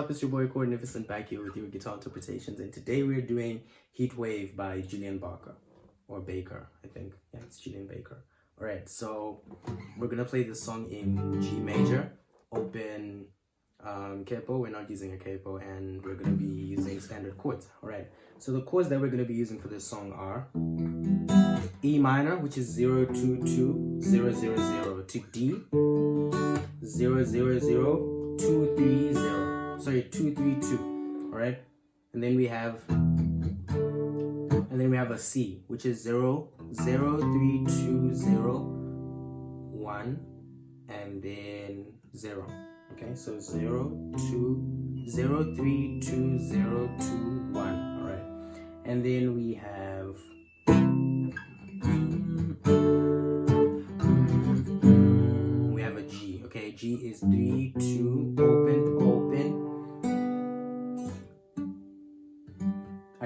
up? It's your boy Magnificent back here with your guitar interpretations, and today we're doing Heatwave by Julien Baker, or Baker, I think. Yeah, it's Julien Baker. Alright, so we're gonna play this song in G major, open capo. We're not using a capo, and we're gonna be using standard chords. Alright, so the chords that we're gonna be using for this song are E minor, which is 0 2 2 0 0 0, to D 0 0 0 2 3 0. Sorry, 2 3 2. All right, and then we have a C, which is 0 0 3 2 0 1, and then 0. Okay, so 0 2 0 3 2 0 2 1. All right, and then we have a G. Okay, G is 3 2 open.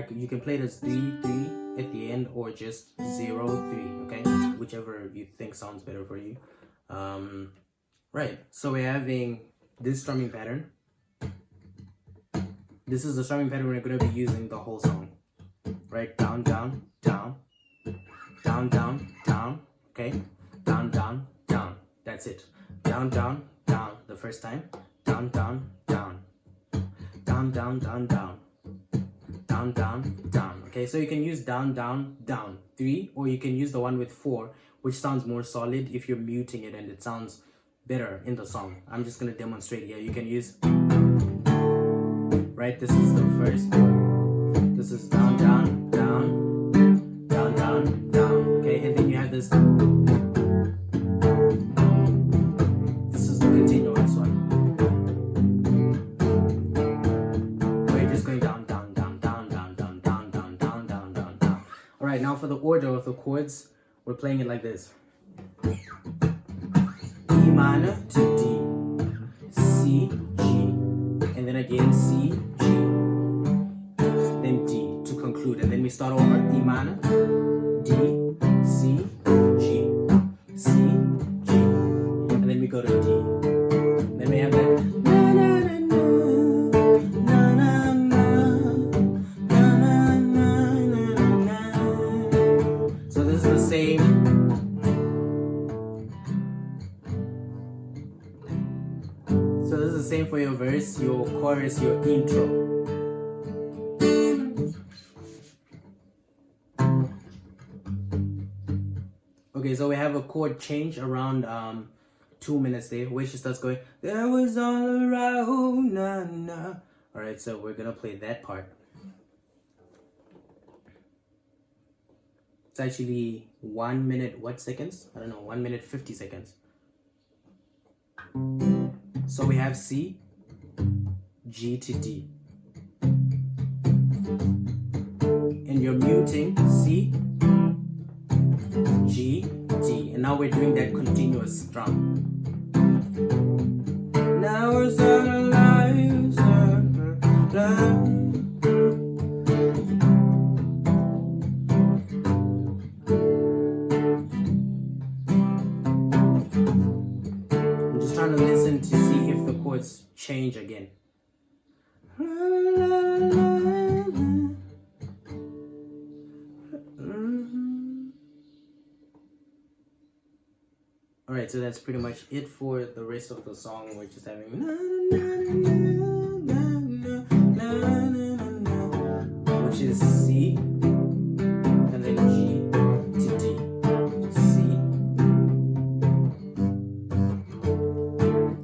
You can play it as 3 3 at the end, or just 0 3. Okay, whichever you think sounds better for you. Right. So we're having this strumming pattern. This is the strumming pattern we're going to be using the whole song. Right, down down down down down down. Okay, down down down. That's it. Down down down the first time. Down down down down down down down down down down. Okay, so you can use down down down 3, or you can use the one with 4, which sounds more solid if you're muting it and it sounds better in the song. I'm just gonna demonstrate here. You can use, right, this is the first, this is down down down down down down. Okay, and then you have this, this is the continuous one. We're just going down down down down down down down down down down down down. All right, now for the order of the chords, we're playing it like this: E minor to D, C, G, and then again C, G, then D to conclude, and then we start over: E minor, D, C, G, C, G, and then we go to D. Then we have that na na na na na na na na na. So this is the same. So this is the same for your verse, your chorus, your intro. Okay, so we have a chord change around 2 minutes there, where she starts going, "There was all around, na na." All right, so we're gonna play that part. It's actually 1 minute, what seconds? I don't know, 1 minute 50 seconds. So we have C, G to D. And you're muting C, G, D. And now we're doing that continuous strum. Now we're alive, I'm just trying to listen to see if the chords change again. Alright, so that's pretty much it for the rest of the song. We're just having which is C, and then G to D, C.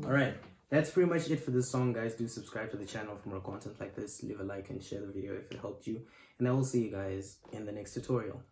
Alright, that's pretty much it for this song, guys. Do subscribe to the channel for more content like this. Leave a like and share the video if it helped you. And I will see you guys in the next tutorial.